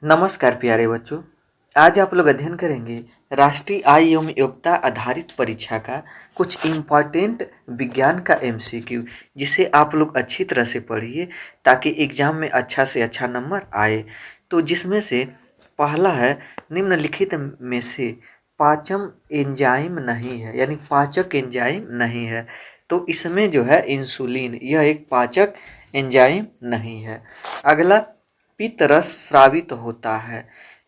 नमस्कार प्यारे बच्चों। आज आप लोग अध्ययन करेंगे राष्ट्रीय आय एवं योग्यता आधारित परीक्षा का कुछ इम्पॉर्टेंट विज्ञान का एमसीक्यू, जिसे आप लोग अच्छी तरह से पढ़िए ताकि एग्जाम में अच्छा से अच्छा नंबर आए। तो जिसमें से पहला है, निम्नलिखित में से पाचन एंजाइम नहीं है, यानी पाचक एंजाइम नहीं है। तो इसमें जो है इंसुलिन, यह एक पाचक एंजाइम नहीं है। अगला, पित्तरस स्रावित होता है।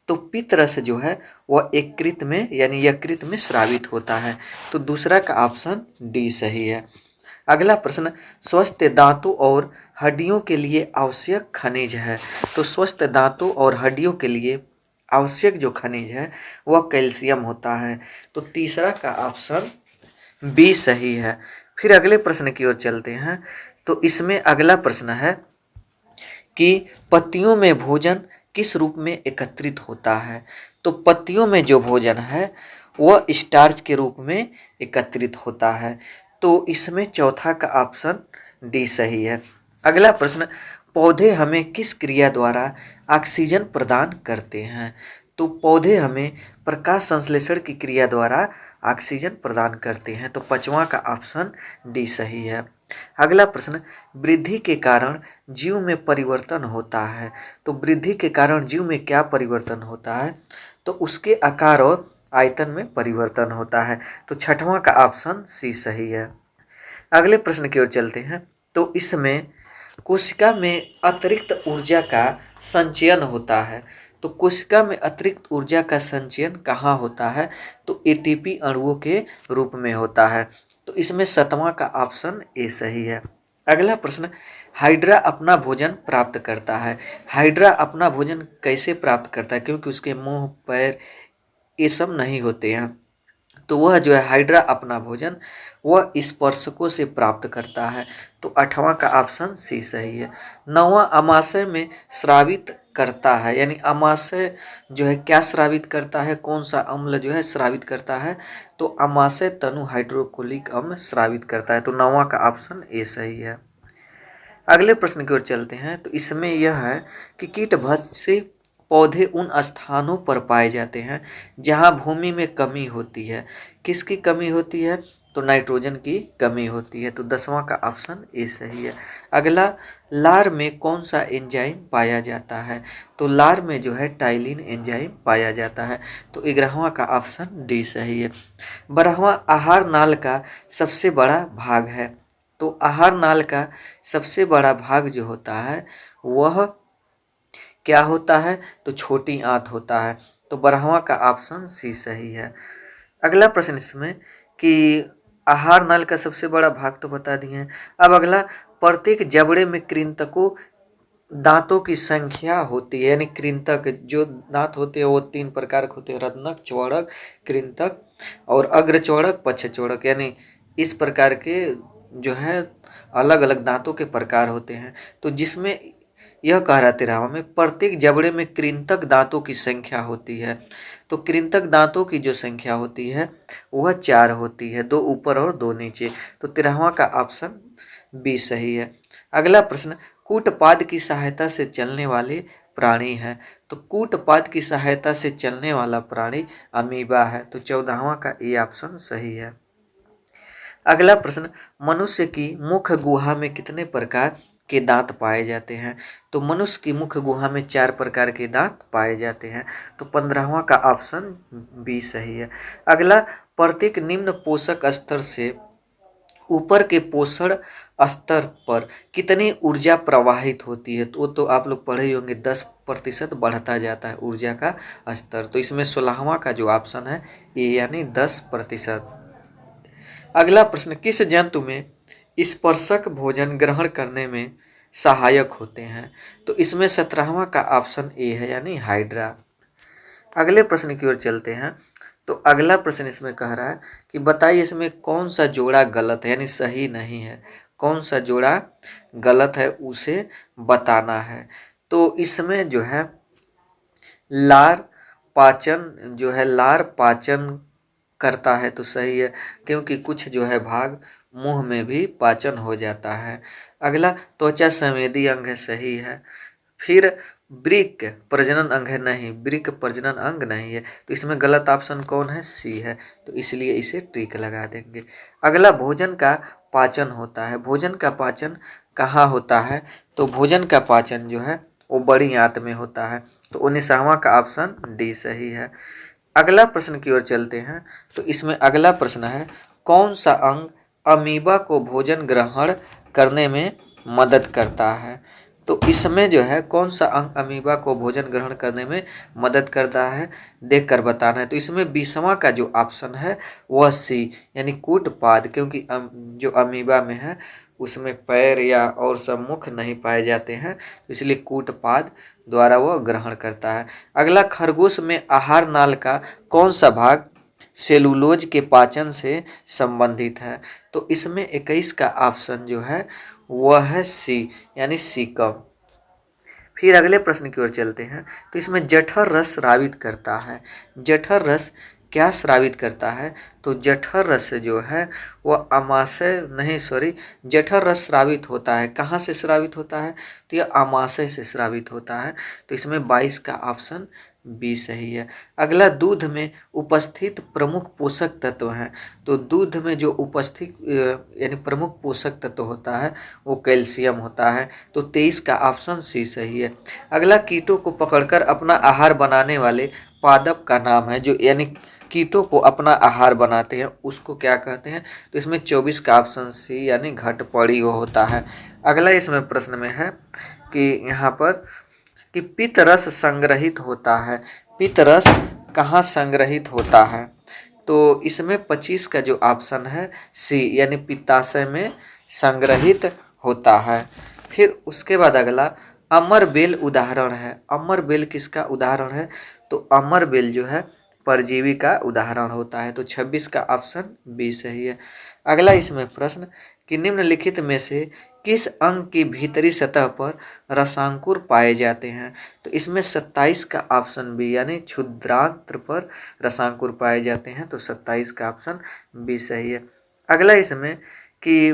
तो पित्तरस जो है वह यकृत में यानी यकृत में स्रावित होता है। तो दूसरा का ऑप्शन डी सही है। अगला प्रश्न, स्वस्थ दांतों और हड्डियों के लिए आवश्यक खनिज है। तो स्वस्थ दांतों और हड्डियों के लिए आवश्यक जो खनिज है वह कैल्शियम होता है। तो तीसरा का ऑप्शन बी सही है। फिर अगले प्रश्न की ओर चलते हैं। तो इसमें अगला प्रश्न है कि पत्तियों में भोजन किस रूप में एकत्रित होता है। तो पत्तियों में जो भोजन है वह स्टार्च के रूप में एकत्रित होता है। तो इसमें चौथा का ऑप्शन डी सही है। अगला प्रश्न, पौधे हमें किस क्रिया द्वारा ऑक्सीजन प्रदान करते हैं। तो पौधे हमें प्रकाश संश्लेषण की क्रिया द्वारा ऑक्सीजन प्रदान करते हैं। तो पांचवा का ऑप्शन डी सही है। अगला प्रश्न, वृद्धि के कारण जीव में परिवर्तन होता है। तो वृद्धि के कारण जीव में क्या परिवर्तन होता है। तो उसके आकार और आयतन में परिवर्तन होता है। तो छठवां का ऑप्शन सी सही है। अगले प्रश्न की ओर चलते हैं। तो इसमें कोशिका में अतिरिक्त ऊर्जा का संचयन होता है। तो कोशिका में अतिरिक्त ऊर्जा का संचयन कहाँ होता है। तो एटीपी अणुओं के रूप में होता है। तो इसमें सातवां का ऑप्शन ए सही है। अगला प्रश्न, हाइड्रा अपना भोजन प्राप्त करता है। हाइड्रा अपना भोजन कैसे प्राप्त करता है, क्योंकि उसके मुंह पैर ये सब नहीं होते हैं। तो वह जो है हाइड्रा अपना भोजन वह स्पर्शकों से प्राप्त करता है। तो आठवां का ऑप्शन सी सही है। नौवां, अमाशय में स्रावित करता है, यानी अमाशय जो है क्या स्रावित करता है, कौन सा अम्ल जो है स्रावित करता है। तो अमाशय तनु हाइड्रोक्लोरिक अम्ल स्रावित करता है। तो नौवां का ऑप्शन ए सही है। अगले प्रश्न की ओर चलते हैं। तो इसमें यह है कि कीटभक्षी पौधे उन स्थानों पर पाए जाते हैं जहां भूमि में कमी होती है। किसकी कमी होती है। तो नाइट्रोजन की कमी होती है। तो 10वां का ऑप्शन ए सही है। अगला, लार में कौन सा एंजाइम पाया जाता है। तो लार में जो है टाइलिन एंजाइम पाया जाता है। तो 11वां का ऑप्शन डी सही है। 12वां, आहार नाल का सबसे बड़ा भाग है। तो आहार नाल का सबसे बड़ा भाग जो होता है वह क्या होता है। तो छोटी आंत होता है। तो 12वां का ऑप्शन सी सही है। अगला प्रश्न इसमें कि आहार नल का सबसे बड़ा भाग तो बता दिए हैं। अब अगला, प्रत्येक जबड़े में कृंतकों दांतों की संख्या होती है, यानी कृंतक जो दांत होते हैं वो 3 प्रकार के होते हैं, रत्नक, चौड़क, कृंतक और अग्रचौड़क, पश्चौड़क, यानी इस प्रकार के जो है अलग अलग दांतों के प्रकार होते हैं। तो जिसमें यह कह रहा 13वां में, प्रत्येक जबड़े में कृंतक दांतों की संख्या होती है। तो कृंतक दांतों की जो संख्या होती है वह 4 होती है, 2 ऊपर और 2 नीचे। तो 13वां का ऑप्शन बी सही है। अगला प्रश्न, कूटपाद की सहायता से चलने वाले प्राणी है। तो कूटपाद की सहायता से चलने वाला प्राणी अमीबा है। तो 14वां का ए ऑप्शन सही है। अगला प्रश्न, मनुष्य की मुख गुहा में कितने प्रकार के दांत पाए जाते हैं। तो मनुष्य की मुख गुहा में 4 प्रकार के दांत पाए जाते हैं। तो 15वां का ऑप्शन बी सही है। अगला, प्रत्येक निम्न पोषक स्तर से ऊपर के पोषण स्तर पर कितनी ऊर्जा प्रवाहित होती है। तो आप लोग पढ़े ही होंगे, 10% बढ़ता जाता है ऊर्जा का स्तर। तो इसमें 16वां का जो ऑप्शन है ये, यानी 10%। अगला प्रश्न, किस जंतु में स्पर्शक भोजन ग्रहण करने में सहायक होते हैं। तो इसमें 17वां का ऑप्शन ए है, यानी हाइड्रा। अगले प्रश्न की ओर चलते हैं। तो अगला प्रश्न इसमें कह रहा है कि बताइए इसमें कौन सा जोड़ा गलत है, यानी सही नहीं है। कौन सा जोड़ा गलत है उसे बताना है। तो इसमें जो है लार पाचन करता है, तो सही है, क्योंकि कुछ जो है भाग मुंह में भी पाचन हो जाता है। अगला, त्वचा संवेदी अंग है, सही है। फिर वृक्क प्रजनन अंग है, नहीं, वृक्क प्रजनन अंग नहीं है। तो इसमें गलत ऑप्शन कौन है, सी है। तो इसलिए इसे टिक लगा देंगे। अगला भोजन का पाचन होता है। भोजन का पाचन कहाँ होता है, तो भोजन का पाचन जो है वो बड़ी आंत में होता है। तो 19वां का ऑप्शन डी सही है। अगला प्रश्न की ओर चलते हैं। तो इसमें अगला प्रश्न है, कौन सा अंग अमीबा को भोजन ग्रहण करने में मदद करता है। तो इसमें जो है कौन सा अंग अमीबा को भोजन ग्रहण करने में मदद करता है, देखकर बताना है। तो इसमें 20वां का जो ऑप्शन है वह सी यानी कूटपाद, क्योंकि जो अमीबा में है उसमें पैर या और सब मुख नहीं पाए जाते हैं, तो इसलिए कूटपाद द्वारा वह ग्रहण करता है। अगला, खरगोश में आहार नाल का कौन सा भाग सेलुलोज के पाचन से संबंधित है। तो इसमें 21 का ऑप्शन जो है वह है सी यानी सीकम। फिर अगले प्रश्न की ओर चलते हैं। तो इसमें जठर रस स्रावित करता है। जठर रस क्या स्रावित करता है, तो जठर रस जो है वह आमाशय नहीं सॉरी जठर रस स्रावित होता है। कहाँ से स्रावित होता है, तो यह आमाशय से स्रावित होता है। तो इसमें 22 का ऑप्शन बी सही है। अगला, दूध में उपस्थित प्रमुख पोषक तत्व हैं। तो दूध में जो उपस्थित यानी प्रमुख पोषक तत्व होता है वो कैल्शियम होता है। तो 23 का ऑप्शन सी सही है। अगला, कीटों को पकड़कर अपना आहार बनाने वाले पादप का नाम है। जो यानी कीटों को अपना आहार बनाते हैं उसको क्या कहते हैं, तो इसमें 24 का ऑप्शन सी यानी घटपड़ी वो होता है। अगला इसमें प्रश्न में है कि यहाँ पर कि पित्तरस संग्रहित होता है। पित्तरस कहाँ संग्रहित होता है, तो इसमें 25 का जो ऑप्शन है सी यानी पित्ताशय में संग्रहित होता है। फिर उसके बाद अगला, अमरबेल उदाहरण है। अमरबेल किसका उदाहरण है, तो अमरबेल जो है परजीवी का उदाहरण होता है। तो 26 का ऑप्शन बी सही है। अगला इसमें प्रश्न कि निम्नलिखित में से किस अंग की भीतरी सतह पर रसांकुर पाए जाते हैं। तो इसमें 27 का ऑप्शन बी यानी क्षुद्रांत्र पर रसांकुर पाए जाते हैं। तो 27 का ऑप्शन बी सही है। अगला इसमें कि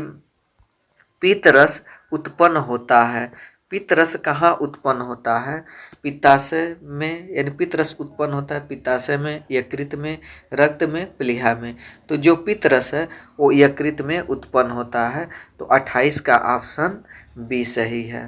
पित्तरस उत्पन्न होता है। पित्तरस कहाँ उत्पन्न होता है, पित्ताशय में यानी पित्तरस उत्पन्न होता है पित्ताशय में, यकृत में, रक्त में, प्लीहा में। तो जो पित्तरस है वो यकृत में उत्पन्न होता है। तो 28 का ऑप्शन बी सही है।